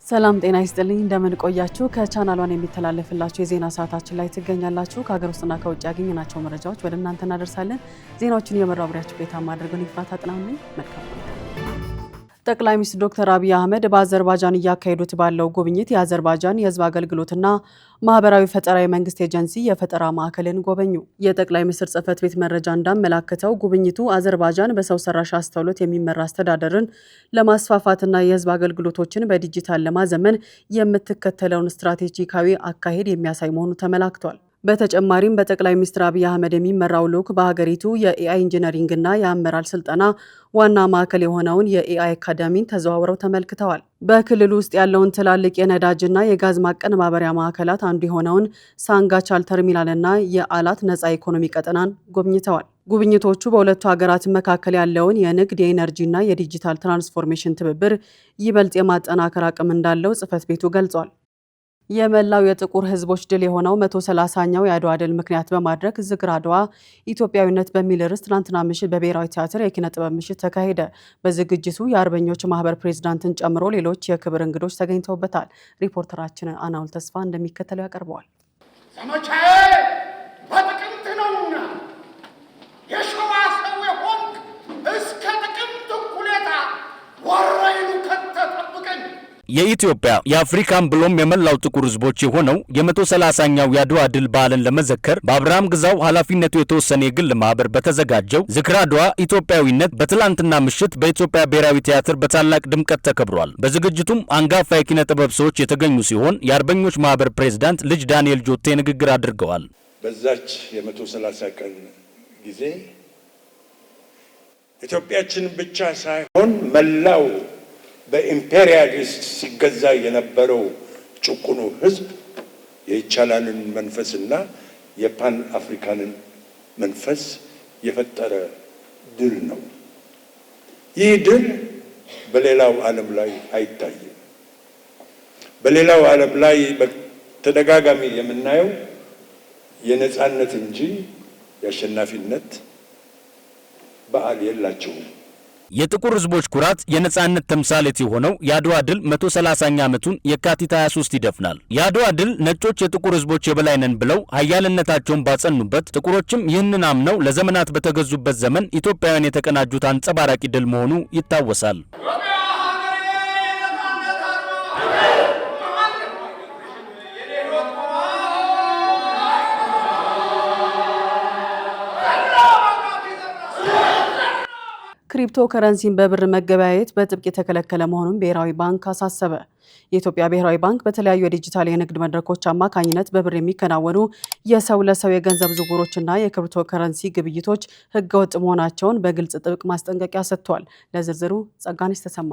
ሰላም ጤና ይስጥልኝ እንደምን ቆያችሁ ከቻናሏን የሚተላለፍላችሁ የዜና ሰዓታችን ላይ ትገኛላችሁ ከሀገር ውስጥና ከውጭ ያገኘናቸው መረጃዎች ወደ እናንተ እናደርሳለን ዜናዎችን የመራብሪያችሁ ቤታ ማድረግን ይፍራት አጥናውኝ መልካም ጠቅላይ ሚኒስትር ዶክተር አብይ አህመድ በአዘርባጃን እያካሄዱት ባለው ጉብኝት የአዘርባጃን የህዝብ አገልግሎትና ማህበራዊ ፈጠራ የመንግስት ኤጀንሲ የፈጠራ ማዕከልን ጎበኙ። የጠቅላይ ሚኒስትር ጽህፈት ቤት መረጃ እንዳመላከተው ጉብኝቱ አዘርባጃን በሰው ሰራሽ አስተውሎት የሚመራ አስተዳደርን ለማስፋፋትና የህዝብ አገልግሎቶችን በዲጂታል ለማዘመን የምትከተለውን ስትራቴጂካዊ አካሄድ የሚያሳይ መሆኑ ተመላክቷል። በተጨማሪም በጠቅላይ ሚኒስትር አብይ አህመድ የሚመራው ልዑክ በሀገሪቱ የኤአይ ኢንጂነሪንግና የአመራር ስልጠና ዋና ማዕከል የሆነውን የኤአይ አካዳሚን ተዘዋውረው ተመልክተዋል። በክልሉ ውስጥ ያለውን ትላልቅ የነዳጅና የጋዝ ማቀነባበሪያ ማዕከላት አንዱ የሆነውን ሳንጋቻል ተርሚናልና የአላት ነፃ ኢኮኖሚ ቀጠናን ጎብኝተዋል። ጉብኝቶቹ በሁለቱ ሀገራት መካከል ያለውን የንግድ የኢነርጂና የዲጂታል ትራንስፎርሜሽን ትብብር ይበልጥ የማጠናከር አቅም እንዳለው ጽህፈት ቤቱ ገልጿል። የመላው የጥቁር ህዝቦች ድል የሆነው 130ኛው የአድዋ ድል ምክንያት በማድረግ ዝክረ አድዋ ኢትዮጵያዊነት በሚል ርዕስ ትናንትና ምሽት በብሔራዊ ቲያትር የኪነ ጥበብ ምሽት ተካሄደ። በዝግጅቱ የአርበኞች ማህበር ፕሬዝዳንትን ጨምሮ ሌሎች የክብር እንግዶች ተገኝተውበታል። ሪፖርተራችን አናውል ተስፋ እንደሚከተለው ያቀርበዋል። ዘመቻዬ በጥቅምት ነውና የሸዋ ሰው የሆንክ እስከ ጥቅምት እኩሌታ ወራይኑ ከተጠብቀኝ የኢትዮጵያ የአፍሪካን ብሎም የመላው ጥቁር ህዝቦች የሆነው የ130ኛው የአድዋ ድል በዓልን ለመዘከር በአብርሃም ግዛው ኃላፊነቱ የተወሰነ የግል ማህበር በተዘጋጀው ዝክረ አድዋ ኢትዮጵያዊነት በትላንትና ምሽት በኢትዮጵያ ብሔራዊ ቲያትር በታላቅ ድምቀት ተከብሯል። በዝግጅቱም አንጋፋ የኪነ ጥበብ ሰዎች የተገኙ ሲሆን የአርበኞች ማህበር ፕሬዝዳንት ልጅ ዳንኤል ጆቴ ንግግር አድርገዋል። በዛች የ130 ቀን ጊዜ ኢትዮጵያችን ብቻ ሳይሆን መላው በኢምፔሪያሊስት ሲገዛ የነበረው ጭቁኑ ህዝብ የይቻላልን መንፈስና የፓን አፍሪካንን መንፈስ የፈጠረ ድል ነው። ይህ ድል በሌላው ዓለም ላይ አይታይም። በሌላው ዓለም ላይ በተደጋጋሚ የምናየው የነጻነት እንጂ የአሸናፊነት በዓል የላቸውም። የጥቁር ህዝቦች ኩራት የነጻነት ተምሳሌት የሆነው የአድዋ ድል 130ኛ ዓመቱን የካቲት 23 ይደፍናል። የአድዋ ድል ነጮች የጥቁር ህዝቦች የበላይ ነን ብለው ኃያልነታቸውን ባጸኑበት፣ ጥቁሮችም ይህንን አምነው ለዘመናት በተገዙበት ዘመን ኢትዮጵያውያን የተቀናጁት አንጸባራቂ ድል መሆኑ ይታወሳል። ክሪፕቶ ከረንሲን በብር መገበያየት በጥብቅ የተከለከለ መሆኑን ብሔራዊ ባንክ አሳሰበ። የኢትዮጵያ ብሔራዊ ባንክ በተለያዩ የዲጂታል የንግድ መድረኮች አማካኝነት በብር የሚከናወኑ የሰው ለሰው የገንዘብ ዝውውሮችና የክሪፕቶ ከረንሲ ግብይቶች ህገወጥ መሆናቸውን በግልጽ ጥብቅ ማስጠንቀቂያ ሰጥቷል። ለዝርዝሩ ጸጋነሽ ተሰማ።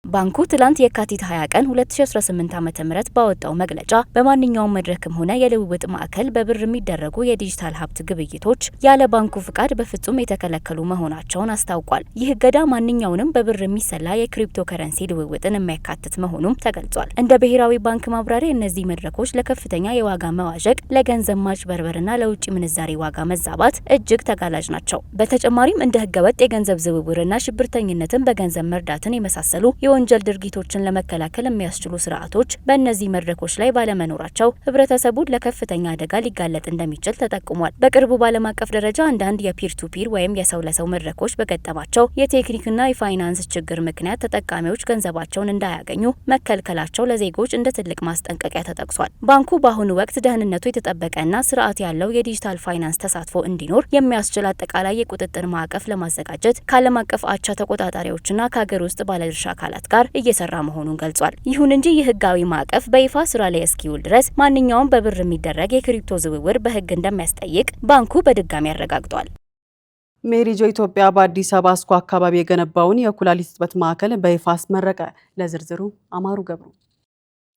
ባንኩ ትላንት የካቲት 20 ቀን 2018 ዓ.ም ባወጣው መግለጫ በማንኛውም መድረክም ሆነ የልውውጥ ማዕከል በብር የሚደረጉ የዲጂታል ሀብት ግብይቶች ያለ ባንኩ ፍቃድ በፍጹም የተከለከሉ መሆናቸውን አስታውቋል። ይህ እገዳ ማንኛውንም በብር የሚሰላ የክሪፕቶ ከረንሲ ልውውጥን የሚያካትት መሆኑም ተገልጿል። እንደ ብሔራዊ ባንክ ማብራሪያ እነዚህ መድረኮች ለከፍተኛ የዋጋ መዋዠቅ፣ ለገንዘብ ማጭበርበርና ለውጭ ምንዛሬ ዋጋ መዛባት እጅግ ተጋላጭ ናቸው። በተጨማሪም እንደ ህገወጥ የገንዘብ ዝውውርና ሽብርተኝነትን በገንዘብ መርዳትን የመሳሰሉ የወንጀል ድርጊቶችን ለመከላከል የሚያስችሉ ስርዓቶች በእነዚህ መድረኮች ላይ ባለመኖራቸው ህብረተሰቡን ለከፍተኛ አደጋ ሊጋለጥ እንደሚችል ተጠቁሟል። በቅርቡ በዓለም አቀፍ ደረጃ አንዳንድ የፒር ቱ ፒር ወይም የሰው ለሰው መድረኮች በገጠማቸው የቴክኒክና የፋይናንስ ችግር ምክንያት ተጠቃሚዎች ገንዘባቸውን እንዳያገኙ መከልከላቸው ለዜጎች እንደ ትልቅ ማስጠንቀቂያ ተጠቅሷል። ባንኩ በአሁኑ ወቅት ደህንነቱ የተጠበቀና ስርዓት ያለው የዲጂታል ፋይናንስ ተሳትፎ እንዲኖር የሚያስችል አጠቃላይ የቁጥጥር ማዕቀፍ ለማዘጋጀት ከዓለም አቀፍ አቻ ተቆጣጣሪዎችና ከሀገር ውስጥ ባለድርሻ አካላት ጋር እየሰራ መሆኑን ገልጿል። ይሁን እንጂ ይህ ህጋዊ ማዕቀፍ በይፋ ስራ ላይ እስኪውል ድረስ ማንኛውም በብር የሚደረግ የክሪፕቶ ዝውውር በህግ እንደሚያስጠይቅ ባንኩ በድጋሚ አረጋግጧል። ሜሪጆ ኢትዮጵያ በአዲስ አበባ አስኮ አካባቢ የገነባውን የኩላሊት እጥበት ማዕከል በይፋ አስመረቀ። ለዝርዝሩ አማሩ ገብሩ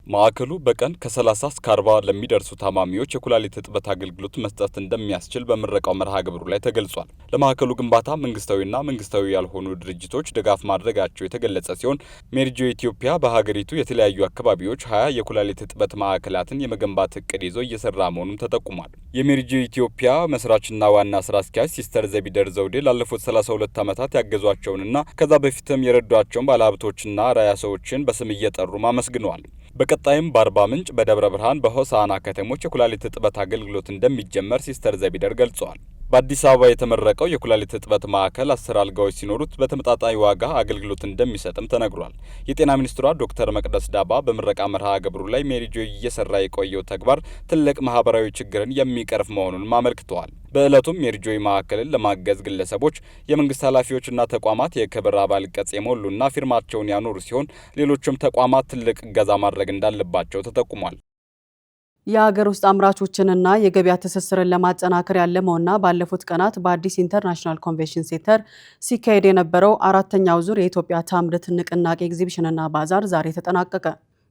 ማዕከሉ በቀን ከ30 እስከ 40 ለሚደርሱ ታማሚዎች የኩላሊት እጥበት አገልግሎት መስጠት እንደሚያስችል በምረቃው መርሃ ግብሩ ላይ ተገልጿል። ለማዕከሉ ግንባታ መንግስታዊና መንግስታዊ ያልሆኑ ድርጅቶች ድጋፍ ማድረጋቸው የተገለጸ ሲሆን ሜሪጆ ኢትዮጵያ በሀገሪቱ የተለያዩ አካባቢዎች 20 የኩላሊት እጥበት ማዕከላትን የመገንባት እቅድ ይዞ እየሰራ መሆኑን ተጠቁሟል። የሜሪጆ ኢትዮጵያ መስራችና ዋና ስራ አስኪያጅ ሲስተር ዘቢደር ዘውዴ ላለፉት 32 ዓመታት ያገዟቸውንና ከዛ በፊትም የረዷቸውን ባለሀብቶችና ራያ ሰዎችን በስም እየጠሩ አመስግነዋል። በቀጣይም በአርባ ምንጭ፣ በደብረ ብርሃን፣ በሆሳና ከተሞች የኩላሊት እጥበት አገልግሎት እንደሚጀመር ሲስተር ዘቢደር ገልጸዋል። በአዲስ አበባ የተመረቀው የኩላሊት እጥበት ማዕከል 10 አልጋዎች ሲኖሩት በተመጣጣኝ ዋጋ አገልግሎት እንደሚሰጥም ተነግሯል። የጤና ሚኒስትሯ ዶክተር መቅደስ ዳባ በምረቃ መርሃ ግብሩ ላይ ሜሪጆ እየሰራ የቆየው ተግባር ትልቅ ማህበራዊ ችግርን የሚቀርፍ መሆኑንም አመልክተዋል። በዕለቱም ሜሪጆ ማዕከልን ለማገዝ ግለሰቦች፣ የመንግስት ኃላፊዎችና ተቋማት የክብር አባል ቅጽ የሞሉና ፊርማቸውን ያኖሩ ሲሆን ሌሎችም ተቋማት ትልቅ እገዛ ማድረግ እንዳለባቸው ተጠቁሟል። የሀገር ውስጥ አምራቾችንና የገበያ ትስስርን ለማጠናከር ያለመውና ባለፉት ቀናት በአዲስ ኢንተርናሽናል ኮንቬንሽን ሴንተር ሲካሄድ የነበረው 4ኛው ዙር የኢትዮጵያ ታምርት ንቅናቄ ኤግዚቢሽንና ባዛር ዛሬ ተጠናቀቀ።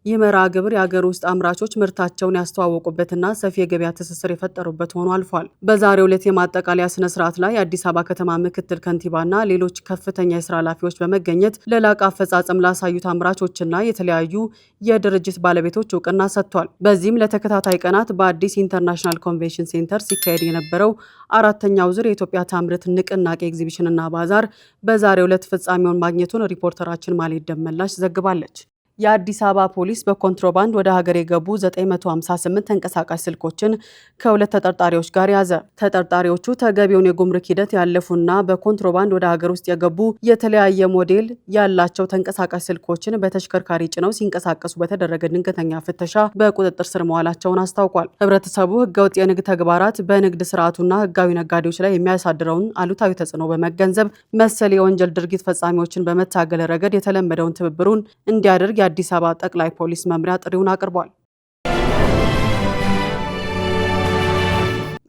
ይህ መርሃ ግብር የሀገር ውስጥ አምራቾች ምርታቸውን ያስተዋወቁበትና ሰፊ የገበያ ትስስር የፈጠሩበት ሆኖ አልፏል። በዛሬው ዕለት የማጠቃለያ ስነ ስርዓት ላይ የአዲስ አበባ ከተማ ምክትል ከንቲባና ሌሎች ከፍተኛ የስራ ኃላፊዎች በመገኘት ለላቀ አፈጻጸም ላሳዩት አምራቾችና የተለያዩ የድርጅት ባለቤቶች እውቅና ሰጥቷል። በዚህም ለተከታታይ ቀናት በአዲስ ኢንተርናሽናል ኮንቬንሽን ሴንተር ሲካሄድ የነበረው 4ኛው ዙር የኢትዮጵያ ታምርት ንቅናቄ ኤግዚቢሽንና ባዛር በዛሬው ዕለት ፍጻሜውን ማግኘቱን ሪፖርተራችን ማሌት ደመላሽ ዘግባለች። የአዲስ አበባ ፖሊስ በኮንትሮባንድ ወደ ሀገር የገቡ 958 ተንቀሳቃሽ ስልኮችን ከሁለት ተጠርጣሪዎች ጋር ያዘ። ተጠርጣሪዎቹ ተገቢውን የጉምሩክ ሂደት ያለፉና በኮንትሮባንድ ወደ ሀገር ውስጥ የገቡ የተለያየ ሞዴል ያላቸው ተንቀሳቃሽ ስልኮችን በተሽከርካሪ ጭነው ሲንቀሳቀሱ በተደረገ ድንገተኛ ፍተሻ በቁጥጥር ስር መዋላቸውን አስታውቋል። ህብረተሰቡ ህገወጥ የንግድ ተግባራት በንግድ ስርዓቱና ህጋዊ ነጋዴዎች ላይ የሚያሳድረውን አሉታዊ ተጽዕኖ በመገንዘብ መሰል የወንጀል ድርጊት ፈጻሚዎችን በመታገል ረገድ የተለመደውን ትብብሩን እንዲያደርግ የአዲስ አበባ ጠቅላይ ፖሊስ መምሪያ ጥሪውን አቅርቧል።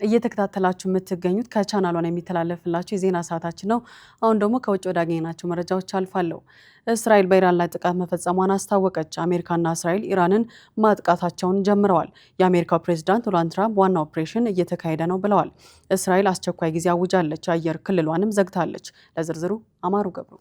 እየተከታተላችሁ የምትገኙት ከቻናሏን የሚተላለፍላችሁ የዜና ሰዓታችን ነው። አሁን ደግሞ ከውጭ ወዳገኘናቸው መረጃዎች አልፋለሁ። እስራኤል በኢራን ላይ ጥቃት መፈጸሟን አስታወቀች። አሜሪካና እስራኤል ኢራንን ማጥቃታቸውን ጀምረዋል። የአሜሪካው ፕሬዝዳንት ዶናልድ ትራምፕ ዋና ኦፕሬሽን እየተካሄደ ነው ብለዋል። እስራኤል አስቸኳይ ጊዜ አውጃለች። የአየር ክልሏንም ዘግታለች። ለዝርዝሩ አማሩ ገብሩ።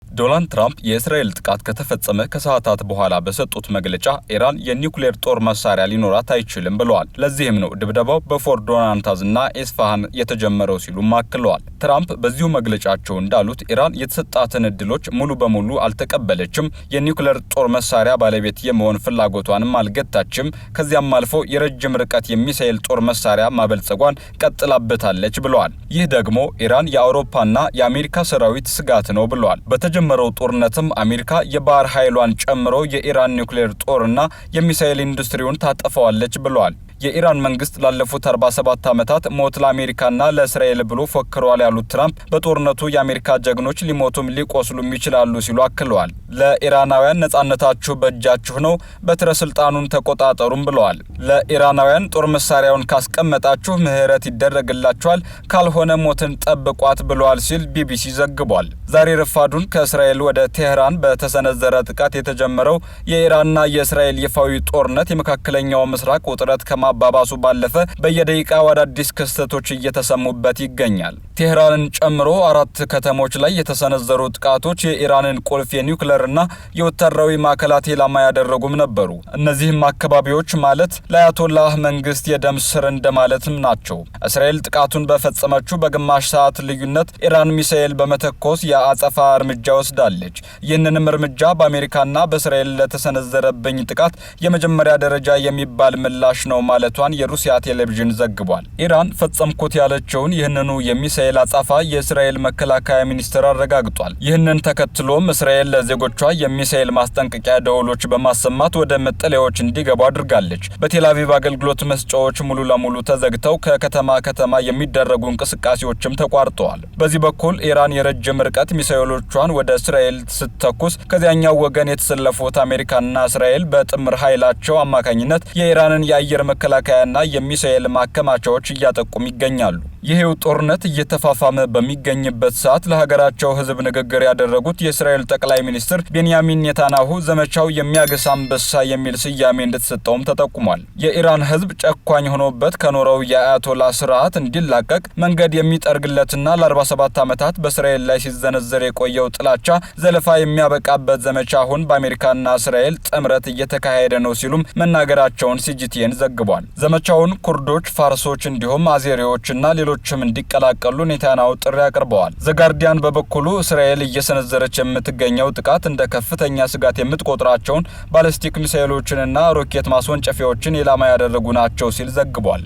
ዶናልድ ትራምፕ የእስራኤል ጥቃት ከተፈጸመ ከሰዓታት በኋላ በሰጡት መግለጫ ኢራን የኒውክሌር ጦር መሳሪያ ሊኖራት አይችልም ብለዋል። ለዚህም ነው ድብደባው በፎርዶ ናታንዝና ኤስፋሃን የተጀመረው ሲሉም አክለዋል። ትራምፕ በዚሁ መግለጫቸው እንዳሉት ኢራን የተሰጣትን እድሎች ሙሉ በሙሉ አልተቀበለችም፣ የኒውክሌር ጦር መሳሪያ ባለቤት የመሆን ፍላጎቷንም አልገታችም፣ ከዚያም አልፎ የረጅም ርቀት የሚሳኤል ጦር መሳሪያ ማበልጸጓን ቀጥላበታለች ብለዋል። ይህ ደግሞ ኢራን የአውሮፓና የአሜሪካ ሰራዊት ስጋት ነው ብለዋል። መረው ጦርነትም አሜሪካ የባህር ኃይሏን ጨምሮ የኢራን ኒውክሌር ጦርና የሚሳኤል ኢንዱስትሪውን ታጠፈዋለች ብለዋል። የኢራን መንግስት ላለፉት 47 ዓመታት ሞት ለአሜሪካና ለእስራኤል ብሎ ፎክረዋል ያሉት ትራምፕ በጦርነቱ የአሜሪካ ጀግኖች ሊሞቱም ሊቆስሉም ይችላሉ ሲሉ አክለዋል። ለኢራናውያን ነጻነታችሁ በእጃችሁ ነው፣ በትረ ስልጣኑን ተቆጣጠሩም ብለዋል። ለኢራናውያን ጦር መሳሪያውን ካስቀመጣችሁ ምህረት ይደረግላችኋል፣ ካልሆነ ሞትን ጠብቋት ብለዋል ሲል ቢቢሲ ዘግቧል። ዛሬ ረፋዱን ከእስራኤል ወደ ቴህራን በተሰነዘረ ጥቃት የተጀመረው የኢራንና የእስራኤል ይፋዊ ጦርነት የመካከለኛው ምስራቅ ውጥረት ከማባባሱ ባለፈ በየደቂቃው አዳዲስ ክስተቶች እየተሰሙበት ይገኛል። ቴህራንን ጨምሮ 4 ከተሞች ላይ የተሰነዘሩ ጥቃቶች የኢራንን ቁልፍ የኒውክሌርና የወታደራዊ ማዕከላት ኢላማ ያደረጉም ነበሩ። እነዚህም አካባቢዎች ማለት ለአያቶላህ መንግስት የደም ስር እንደማለትም ናቸው። እስራኤል ጥቃቱን በፈጸመችው በግማሽ ሰዓት ልዩነት ኢራን ሚሳኤል በመተኮስ የአጸፋ እርምጃ ወስዳለች። ይህንንም እርምጃ በአሜሪካና በእስራኤል ለተሰነዘረብኝ ጥቃት የመጀመሪያ ደረጃ የሚባል ምላሽ ነው ማለቷን የሩሲያ ቴሌቪዥን ዘግቧል። ኢራን ፈጸምኩት ያለችውን ይህንኑ የሚሳኤል አጸፋ የእስራኤል መከላከያ ሚኒስቴር አረጋግጧል። ይህንን ተከትሎም እስራኤል ለዜጎቿ የሚሳኤል ማስጠንቀቂያ ደወሎች በማሰማት ወደ መጠለያዎች እንዲገቡ አድርጋለች። በቴል አቪቭ አገልግሎት መስጫዎች ሙሉ ለሙሉ ተዘግተው ከከተማ ከተማ የሚደረጉ እንቅስቃሴዎችም ተቋርጠዋል። በዚህ በኩል ኢራን የረጅም ርቀት ሚሳኤሎቿን ወደ እስራኤል ስትተኩስ ከዚያኛው ወገን የተሰለፉት አሜሪካና እስራኤል በጥምር ኃይላቸው አማካኝነት የኢራንን የአየር መከላከያና የሚሳኤል ማከማቻዎች እያጠቁም ይገኛሉ። ይሄው ጦርነት እየተፋፋመ በሚገኝበት ሰዓት ለሀገራቸው ሕዝብ ንግግር ያደረጉት የእስራኤል ጠቅላይ ሚኒስትር ቤንያሚን ኔታንያሁ ዘመቻው የሚያገሳ አንበሳ የሚል ስያሜ እንደተሰጠውም ተጠቁሟል። የኢራን ሕዝብ ጨቋኝ ሆኖበት ከኖረው የአያቶላ ስርዓት እንዲላቀቅ መንገድ የሚጠርግለትና ለ47 ዓመታት በእስራኤል ላይ ሲዘነዘር የቆየው ጥላቻ ዘለፋ የሚያበቃበት ዘመቻ አሁን በአሜሪካና እስራኤል ጥምረት እየተካሄደ ነው ሲሉም መናገራቸውን ሲጂቲኤን ዘግቧል። ዘመቻውን ኩርዶች፣ ፋርሶች እንዲሁም አዜሪዎችና ሌሎችም እንዲቀላቀሉ ኔታንያሁ ጥሪ አቅርበዋል። ዘጋርዲያን በበኩሉ እስራኤል እየሰነዘረች የምትገኘው ጥቃት እንደ ከፍተኛ ስጋት የምትቆጥራቸውን ባሊስቲክ ሚሳኤሎችንና ሮኬት ማስወንጨፊያዎችን ኢላማ ያደረጉ ናቸው ሲል ዘግቧል።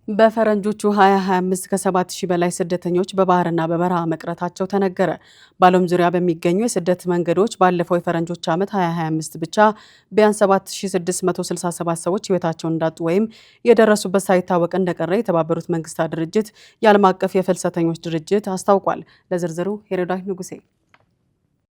በፈረንጆቹ 2025 ከ7000 በላይ ስደተኞች በባህርና በበረሃ መቅረታቸው ተነገረ። በዓለም ዙሪያ በሚገኙ የስደት መንገዶች ባለፈው የፈረንጆች ዓመት 2025 ብቻ ቢያንስ 7667 ሰዎች ሕይወታቸውን እንዳጡ ወይም የደረሱበት ሳይታወቅ እንደቀረ የተባበሩት መንግስታት ድርጅት የዓለም አቀፍ የፍልሰተኞች ድርጅት አስታውቋል። ለዝርዝሩ ሄሮዳይ ንጉሴ።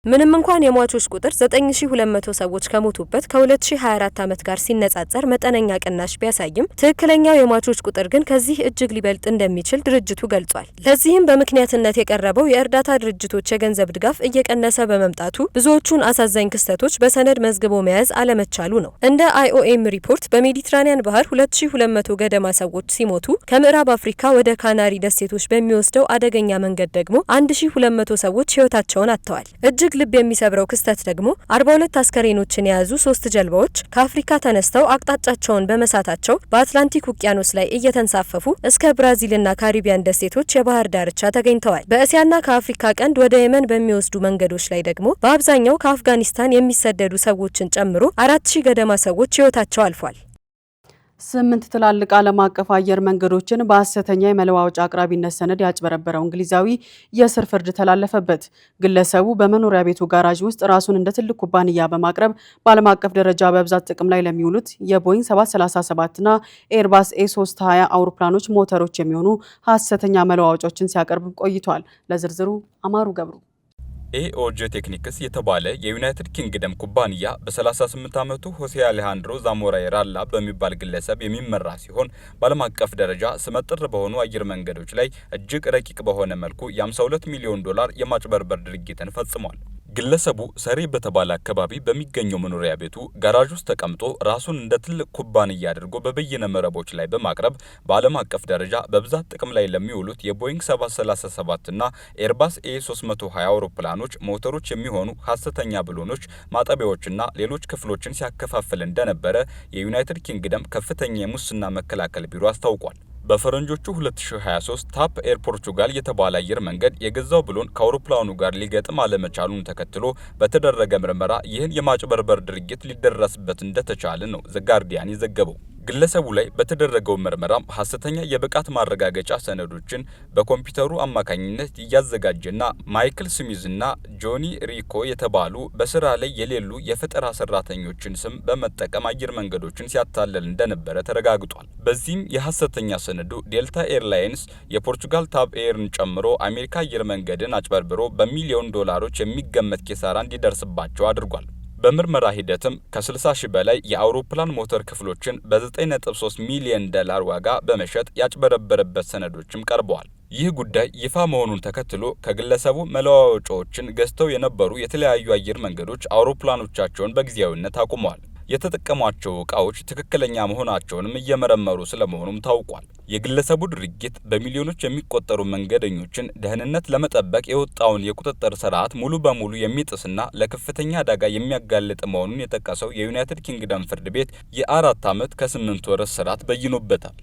ምንም እንኳን የሟቾች ቁጥር 9200 ሰዎች ከሞቱበት ከ2024 ዓመት ጋር ሲነጻጸር መጠነኛ ቅናሽ ቢያሳይም ትክክለኛው የሟቾች ቁጥር ግን ከዚህ እጅግ ሊበልጥ እንደሚችል ድርጅቱ ገልጿል። ለዚህም በምክንያትነት የቀረበው የእርዳታ ድርጅቶች የገንዘብ ድጋፍ እየቀነሰ በመምጣቱ ብዙዎቹን አሳዛኝ ክስተቶች በሰነድ መዝግቦ መያዝ አለመቻሉ ነው። እንደ IOM ሪፖርት በሜዲትራኒያን ባህር 2200 ገደማ ሰዎች ሲሞቱ ከምዕራብ አፍሪካ ወደ ካናሪ ደሴቶች በሚወስደው አደገኛ መንገድ ደግሞ 1200 ሰዎች ሕይወታቸውን አጥተዋል። እጅግ ልብ የሚሰብረው ክስተት ደግሞ 42 አስከሬኖችን የያዙ 3 ጀልባዎች ከአፍሪካ ተነስተው አቅጣጫቸውን በመሳታቸው በአትላንቲክ ውቅያኖስ ላይ እየተንሳፈፉ እስከ ብራዚልና ካሪቢያን ደሴቶች የባህር ዳርቻ ተገኝተዋል። በእስያና ከአፍሪካ ቀንድ ወደ የመን በሚወስዱ መንገዶች ላይ ደግሞ በአብዛኛው ከአፍጋኒስታን የሚሰደዱ ሰዎችን ጨምሮ 4000 ገደማ ሰዎች ሕይወታቸው አልፏል። 8 ትላልቅ ዓለም አቀፍ አየር መንገዶችን በሐሰተኛ የመለዋወጫ አቅራቢነት ሰነድ ያጭበረበረው እንግሊዛዊ የእስር ፍርድ ተላለፈበት። ግለሰቡ በመኖሪያ ቤቱ ጋራዥ ውስጥ ራሱን እንደ ትልቅ ኩባንያ በማቅረብ በዓለም አቀፍ ደረጃ በብዛት ጥቅም ላይ ለሚውሉት የቦይንግ 737ና ኤርባስ A320 አውሮፕላኖች ሞተሮች የሚሆኑ ሐሰተኛ መለዋወጫዎችን ሲያቀርብ ቆይቷል። ለዝርዝሩ አማሩ ገብሩ። ኤኦጄ ቴክኒክስ የተባለ የዩናይትድ ኪንግደም ኩባንያ በ38 ዓመቱ ሆሴ አሌሃንድሮ ዛሞራ ራላ በሚባል ግለሰብ የሚመራ ሲሆን በዓለም አቀፍ ደረጃ ስመጥር በሆኑ አየር መንገዶች ላይ እጅግ ረቂቅ በሆነ መልኩ የ52 ሚሊዮን ዶላር የማጭበርበር ድርጊትን ፈጽሟል። ግለሰቡ ሰሪ በተባለ አካባቢ በሚገኘው መኖሪያ ቤቱ ጋራዥ ውስጥ ተቀምጦ ራሱን እንደ ትልቅ ኩባንያ አድርጎ በበይነ መረቦች ላይ በማቅረብ በዓለም አቀፍ ደረጃ በብዛት ጥቅም ላይ ለሚውሉት የቦይንግ 737 እና ኤርባስ A320 አውሮፕላኖች ሞተሮች የሚሆኑ ሐሰተኛ ብሎኖች፣ ማጠቢያዎችና ሌሎች ክፍሎችን ሲያከፋፍል እንደነበረ የዩናይትድ ኪንግደም ከፍተኛ የሙስና መከላከል ቢሮ አስታውቋል። በፈረንጆቹ 2023 ታፕ ኤር ፖርቹጋል የተባለ አየር መንገድ የገዛው ብሎን ከአውሮፕላኑ ጋር ሊገጥም አለመቻሉን ተከትሎ በተደረገ ምርመራ ይህን የማጭበርበር ድርጊት ሊደረስበት እንደተቻለ ነው ዘጋርዲያን የዘገበው። ግለሰቡ ላይ በተደረገው ምርመራም ሐሰተኛ የብቃት ማረጋገጫ ሰነዶችን በኮምፒውተሩ አማካኝነት እያዘጋጀና ማይክል ስሚዝና ጆኒ ሪኮ የተባሉ በስራ ላይ የሌሉ የፈጠራ ሰራተኞችን ስም በመጠቀም አየር መንገዶችን ሲያታለል እንደነበረ ተረጋግጧል። በዚህም የሐሰተኛ ሰነዱ ዴልታ ኤርላይንስ የፖርቹጋል ታፕ ኤርን ጨምሮ አሜሪካ አየር መንገድን አጭበርብሮ በሚሊዮን ዶላሮች የሚገመት ኪሳራ እንዲደርስባቸው አድርጓል። በምርመራ ሂደትም ከ60 ሺህ በላይ የአውሮፕላን ሞተር ክፍሎችን በ9.3 ሚሊዮን ዶላር ዋጋ በመሸጥ ያጭበረበረበት ሰነዶችም ቀርበዋል። ይህ ጉዳይ ይፋ መሆኑን ተከትሎ ከግለሰቡ መለዋወጫዎችን ገዝተው የነበሩ የተለያዩ አየር መንገዶች አውሮፕላኖቻቸውን በጊዜያዊነት አቁመዋል። የተጠቀሟቸው ዕቃዎች ትክክለኛ መሆናቸውንም እየመረመሩ ስለመሆኑም ታውቋል። የግለሰቡ ድርጊት በሚሊዮኖች የሚቆጠሩ መንገደኞችን ደህንነት ለመጠበቅ የወጣውን የቁጥጥር ስርዓት ሙሉ በሙሉ የሚጥስና ለከፍተኛ አደጋ የሚያጋልጥ መሆኑን የጠቀሰው የዩናይትድ ኪንግደም ፍርድ ቤት የ4 ዓመት ከ8 ወር እስራት በይኖበታል።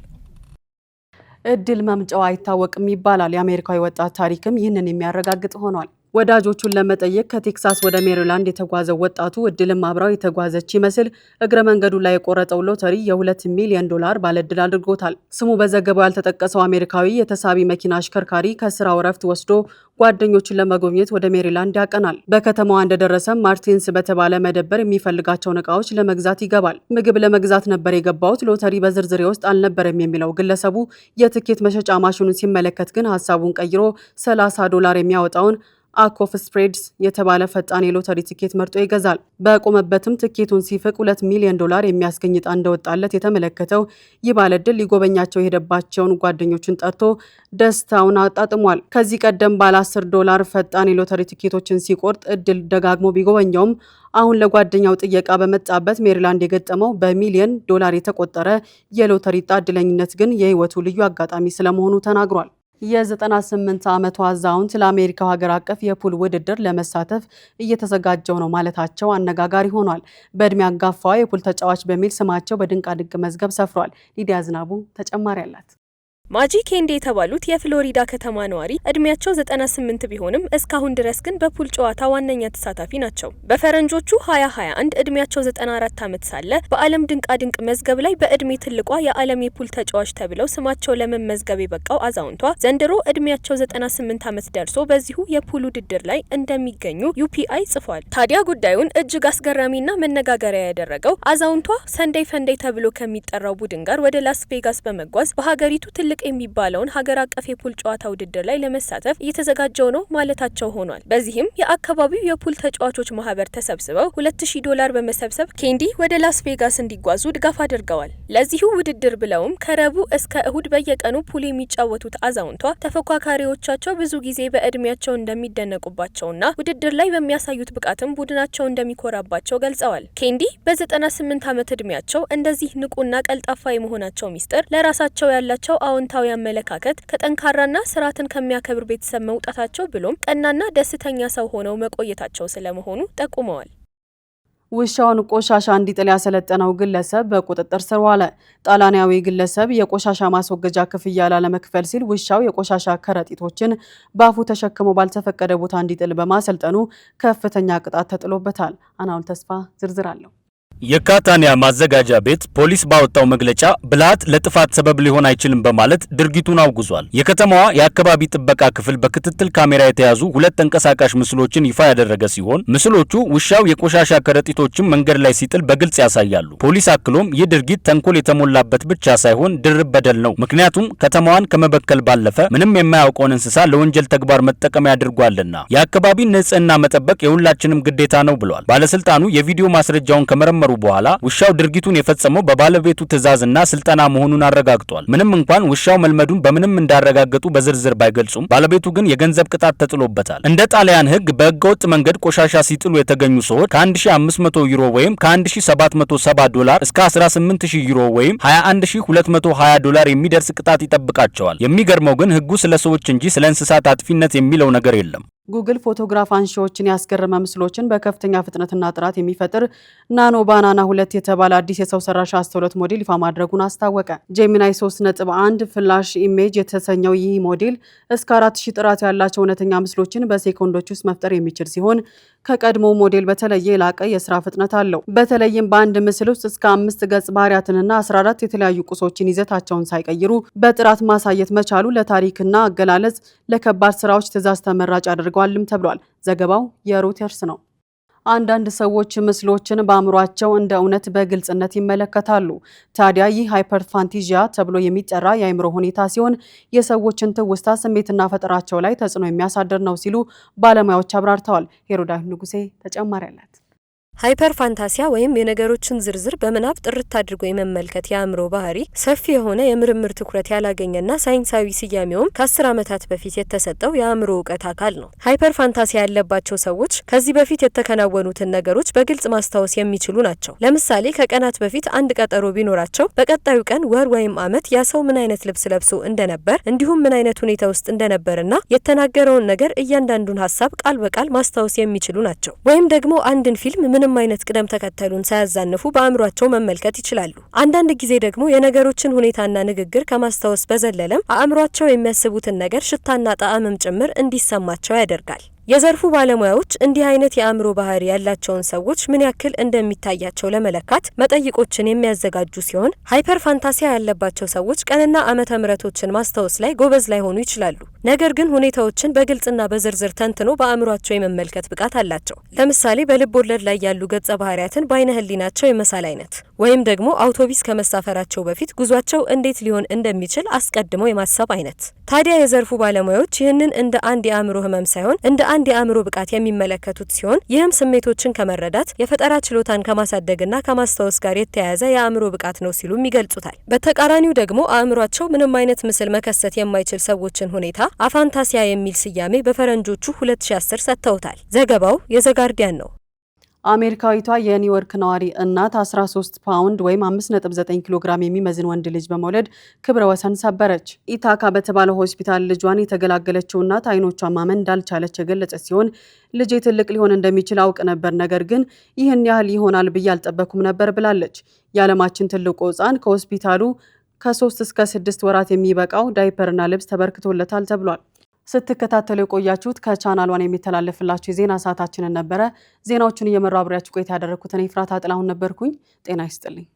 እድል መምጫው አይታወቅም ይባላል። የአሜሪካዊ ወጣት ታሪክም ይህንን የሚያረጋግጥ ሆኗል። ወዳጆቹን ለመጠየቅ ከቴክሳስ ወደ ሜሪላንድ የተጓዘው ወጣቱ እድልም አብራው የተጓዘች ይመስል እግረ መንገዱ ላይ የቆረጠው ሎተሪ የ2 ሚሊዮን ዶላር ባለዕድል አድርጎታል። ስሙ በዘገባው ያልተጠቀሰው አሜሪካዊ የተሳቢ መኪና አሽከርካሪ ከስራው ረፍት ወስዶ ጓደኞቹን ለመጎብኘት ወደ ሜሪላንድ ያቀናል። በከተማዋ እንደደረሰም ማርቲንስ በተባለ መደብር የሚፈልጋቸውን እቃዎች ለመግዛት ይገባል። ምግብ ለመግዛት ነበር የገባሁት፣ ሎተሪ በዝርዝሬ ውስጥ አልነበረም የሚለው ግለሰቡ የትኬት መሸጫ ማሽኑን ሲመለከት ግን ሀሳቡን ቀይሮ $30 የሚያወጣውን አኮፍ ስፕሬድስ የተባለ ፈጣን የሎተሪ ትኬት መርጦ ይገዛል። በቆመበትም ትኬቱን ሲፍቅ $2 ሚሊዮን የሚያስገኝ ዕጣ እንደወጣለት የተመለከተው ይህ ባለዕድል ሊጎበኛቸው የሄደባቸውን ጓደኞቹን ጠርቶ ደስታውን አጣጥሟል። ከዚህ ቀደም ባለ $10 ፈጣን የሎተሪ ትኬቶችን ሲቆርጥ እድል ደጋግሞ ቢጎበኘውም አሁን ለጓደኛው ጥየቃ በመጣበት ሜሪላንድ የገጠመው በሚሊዮን ዶላር የተቆጠረ የሎተሪ ዕጣ እድለኝነት ግን የህይወቱ ልዩ አጋጣሚ ስለመሆኑ ተናግሯል። የ98 ዓመቱ አዛውንት ለአሜሪካው ሀገር አቀፍ የፑል ውድድር ለመሳተፍ እየተዘጋጀው ነው ማለታቸው አነጋጋሪ ሆኗል። በእድሜ አንጋፋዋ የፑል ተጫዋች በሚል ስማቸው በድንቃድንቅ መዝገብ ሰፍሯል። ሊዲያ ዝናቡ ተጨማሪ አላት። ማጂ ኬንዲ የተባሉት የፍሎሪዳ ከተማ ነዋሪ እድሜያቸው 98 ቢሆንም እስካሁን ድረስ ግን በፑል ጨዋታ ዋነኛ ተሳታፊ ናቸው። በፈረንጆቹ 2021 እድሜያቸው 94 ዓመት ሳለ በዓለም ድንቃድንቅ መዝገብ ላይ በእድሜ ትልቋ የዓለም የፑል ተጫዋች ተብለው ስማቸው ለመመዝገብ የበቃው አዛውንቷ ዘንድሮ እድሜያቸው 98 ዓመት ደርሶ በዚሁ የፑል ውድድር ላይ እንደሚገኙ ዩፒአይ ጽፏል። ታዲያ ጉዳዩን እጅግ አስገራሚና መነጋገሪያ ያደረገው አዛውንቷ ሰንዴይ ፈንዴይ ተብሎ ከሚጠራው ቡድን ጋር ወደ ላስ ቬጋስ በመጓዝ በሀገሪቱ ትልቅ የሚባለውን ሀገር አቀፍ የፑል ጨዋታ ውድድር ላይ ለመሳተፍ እየተዘጋጀው ነው ማለታቸው ሆኗል። በዚህም የአካባቢው የፑል ተጫዋቾች ማህበር ተሰብስበው $200 በመሰብሰብ ኬንዲ ወደ ላስ ቬጋስ እንዲጓዙ ድጋፍ አድርገዋል። ለዚሁ ውድድር ብለውም ከረቡዕ እስከ እሁድ በየቀኑ ፑል የሚጫወቱት አዛውንቷ ተፎካካሪዎቻቸው ብዙ ጊዜ በእድሜያቸው እንደሚደነቁባቸውና ውድድር ላይ በሚያሳዩት ብቃትም ቡድናቸው እንደሚኮራባቸው ገልጸዋል። ኬንዲ በ98 ዓመት እድሜያቸው እንደዚህ ንቁና ቀልጣፋ የመሆናቸው ሚስጥር ለራሳቸው ያላቸው አዎንታዊ አመለካከት ከጠንካራና ስርዓትን ከሚያከብር ቤተሰብ መውጣታቸው ብሎም ቀናና ደስተኛ ሰው ሆነው መቆየታቸው ስለመሆኑ ጠቁመዋል። ውሻውን ቆሻሻ እንዲጥል ያሰለጠነው ግለሰብ በቁጥጥር ስር ዋለ። ጣሊያናዊ ግለሰብ የቆሻሻ ማስወገጃ ክፍያ ላለመክፈል ሲል ውሻው የቆሻሻ ከረጢቶችን በአፉ ተሸክሞ ባልተፈቀደ ቦታ እንዲጥል በማሰልጠኑ ከፍተኛ ቅጣት ተጥሎበታል። አናውል ተስፋ ዝርዝር አለው። የካታኒያ ማዘጋጃ ቤት ፖሊስ ባወጣው መግለጫ ብልሃት ለጥፋት ሰበብ ሊሆን አይችልም በማለት ድርጊቱን አውግዟል። የከተማዋ የአካባቢ ጥበቃ ክፍል በክትትል ካሜራ የተያዙ 2 ተንቀሳቃሽ ምስሎችን ይፋ ያደረገ ሲሆን ምስሎቹ ውሻው የቆሻሻ ከረጢቶችን መንገድ ላይ ሲጥል በግልጽ ያሳያሉ። ፖሊስ አክሎም ይህ ድርጊት ተንኮል የተሞላበት ብቻ ሳይሆን ድርብ በደል ነው፣ ምክንያቱም ከተማዋን ከመበከል ባለፈ ምንም የማያውቀውን እንስሳ ለወንጀል ተግባር መጠቀሚያ አድርጓልና የአካባቢን ንጽህና መጠበቅ የሁላችንም ግዴታ ነው ብሏል። ባለስልጣኑ የቪዲዮ ማስረጃውን ከመረመሩ በኋላ ውሻው ድርጊቱን የፈጸመው በባለቤቱ ትዕዛዝና ስልጠና መሆኑን አረጋግጧል። ምንም እንኳን ውሻው መልመዱን በምንም እንዳረጋገጡ በዝርዝር ባይገልጹም ባለቤቱ ግን የገንዘብ ቅጣት ተጥሎበታል። እንደ ጣሊያን ሕግ በህገወጥ መንገድ ቆሻሻ ሲጥሉ የተገኙ ሰዎች ከ1500 ዩሮ ወይም ከ1770 እስከ 18000 ዩሮ ወይም $21220 የሚደርስ ቅጣት ይጠብቃቸዋል። የሚገርመው ግን ህጉ ስለ ሰዎች እንጂ ስለ እንስሳት አጥፊነት የሚለው ነገር የለም። ጉግል ፎቶግራፍ አንሺዎችን ያስገረመ ምስሎችን በከፍተኛ ፍጥነትና ጥራት የሚፈጥር ናኖ ባናና 2 የተባለ አዲስ የሰው ሰራሽ አስተውሎት ሞዴል ይፋ ማድረጉን አስታወቀ። ጄሚናይ 3.1 ፍላሽ ኢሜጅ የተሰኘው ይህ ሞዴል እስከ 4000 ጥራት ያላቸው እውነተኛ ምስሎችን በሴኮንዶች ውስጥ መፍጠር የሚችል ሲሆን ከቀድሞ ሞዴል በተለየ የላቀ የስራ ፍጥነት አለው። በተለይም በአንድ ምስል ውስጥ እስከ 5 ገጽ ባህሪያትንና 14 የተለያዩ ቁሶችን ይዘታቸውን ሳይቀይሩ በጥራት ማሳየት መቻሉ ለታሪክና አገላለጽ ለከባድ ስራዎች ትዕዛዝ ተመራጭ አድርጓልም ተብሏል። ዘገባው የሮይተርስ ነው። አንዳንድ ሰዎች ምስሎችን በአእምሯቸው እንደ እውነት በግልጽነት ይመለከታሉ። ታዲያ ይህ ሃይፐርፋንቲዥያ ተብሎ የሚጠራ የአእምሮ ሁኔታ ሲሆን የሰዎችን ትውስታ፣ ስሜትና ፈጠራቸው ላይ ተጽዕኖ የሚያሳድር ነው ሲሉ ባለሙያዎች አብራርተዋል። ሄሮዳዊት ንጉሴ ተጨማሪ አላት። ሃይፐር ፋንታሲያ ወይም የነገሮችን ዝርዝር በምናብ ጥርት አድርጎ የመመልከት የአእምሮ ባህሪ ሰፊ የሆነ የምርምር ትኩረት ያላገኘና ሳይንሳዊ ስያሜውም ከ10 ዓመታት በፊት የተሰጠው የአእምሮ እውቀት አካል ነው። ሃይፐር ፋንታሲያ ያለባቸው ሰዎች ከዚህ በፊት የተከናወኑትን ነገሮች በግልጽ ማስታወስ የሚችሉ ናቸው። ለምሳሌ ከቀናት በፊት አንድ ቀጠሮ ቢኖራቸው በቀጣዩ ቀን፣ ወር ወይም ዓመት ያ ሰው ምን አይነት ልብስ ለብሶ እንደነበር እንዲሁም ምን አይነት ሁኔታ ውስጥ እንደነበርና የተናገረውን ነገር እያንዳንዱን ሀሳብ ቃል በቃል ማስታወስ የሚችሉ ናቸው። ወይም ደግሞ አንድን ፊልም ምንም አይነት ቅደም ተከተሉን ሳያዛንፉ በአእምሯቸው መመልከት ይችላሉ። አንዳንድ ጊዜ ደግሞ የነገሮችን ሁኔታና ንግግር ከማስታወስ በዘለለም አእምሯቸው የሚያስቡትን ነገር ሽታና ጣዕምም ጭምር እንዲሰማቸው ያደርጋል። የዘርፉ ባለሙያዎች እንዲህ አይነት የአእምሮ ባህሪ ያላቸውን ሰዎች ምን ያክል እንደሚታያቸው ለመለካት መጠይቆችን የሚያዘጋጁ ሲሆን ሃይፐር ፋንታሲያ ያለባቸው ሰዎች ቀንና ዓመተ ምሕረቶችን ማስታወስ ላይ ጎበዝ ላይሆኑ ይችላሉ። ነገር ግን ሁኔታዎችን በግልጽና በዝርዝር ተንትኖ በአእምሯቸው የመመልከት ብቃት አላቸው። ለምሳሌ በልብ ወለድ ላይ ያሉ ገጸ ባህሪያትን በአይነ ህሊናቸው የመሳል አይነት ወይም ደግሞ አውቶቢስ ከመሳፈራቸው በፊት ጉዟቸው እንዴት ሊሆን እንደሚችል አስቀድመው የማሰብ አይነት። ታዲያ የዘርፉ ባለሙያዎች ይህንን እንደ አንድ የአእምሮ ህመም ሳይሆን እንደ አንድ የአእምሮ ብቃት የሚመለከቱት ሲሆን ይህም ስሜቶችን ከመረዳት የፈጠራ ችሎታን ከማሳደግና ከማስታወስ ጋር የተያያዘ የአእምሮ ብቃት ነው ሲሉም ይገልጹታል። በተቃራኒው ደግሞ አእምሯቸው ምንም አይነት ምስል መከሰት የማይችል ሰዎችን ሁኔታ አፋንታሲያ የሚል ስያሜ በፈረንጆቹ 2010 ሰጥተውታል። ዘገባው የዘጋርዲያን ነው። አሜሪካዊቷ የኒውዮርክ ነዋሪ እናት 13 ፓውንድ ወይም 5.9 ኪሎ ግራም የሚመዝን ወንድ ልጅ በመውለድ ክብረ ወሰን ሰበረች። ኢታካ በተባለው ሆስፒታል ልጇን የተገላገለችው እናት አይኖቿን ማመን እንዳልቻለች የገለጸች ሲሆን ልጄ ትልቅ ሊሆን እንደሚችል አውቅ ነበር፣ ነገር ግን ይህን ያህል ይሆናል ብዬ አልጠበኩም ነበር ብላለች። የዓለማችን ትልቁ ሕፃን ከሆስፒታሉ ከ3 እስከ 6 ወራት የሚበቃው ዳይፐርና ልብስ ተበርክቶለታል ተብሏል። ስትከታተሉ የቆያችሁት ከቻናል ዋን የሚተላለፍላችሁ የዜና ሰዓታችንን ነበረ። ዜናዎቹን እየመራው አብሬያችሁ ቆይታ ያደረኩት እኔ ኤፍራታ ጥላሁን ነበርኩኝ። ጤና ይስጥልኝ።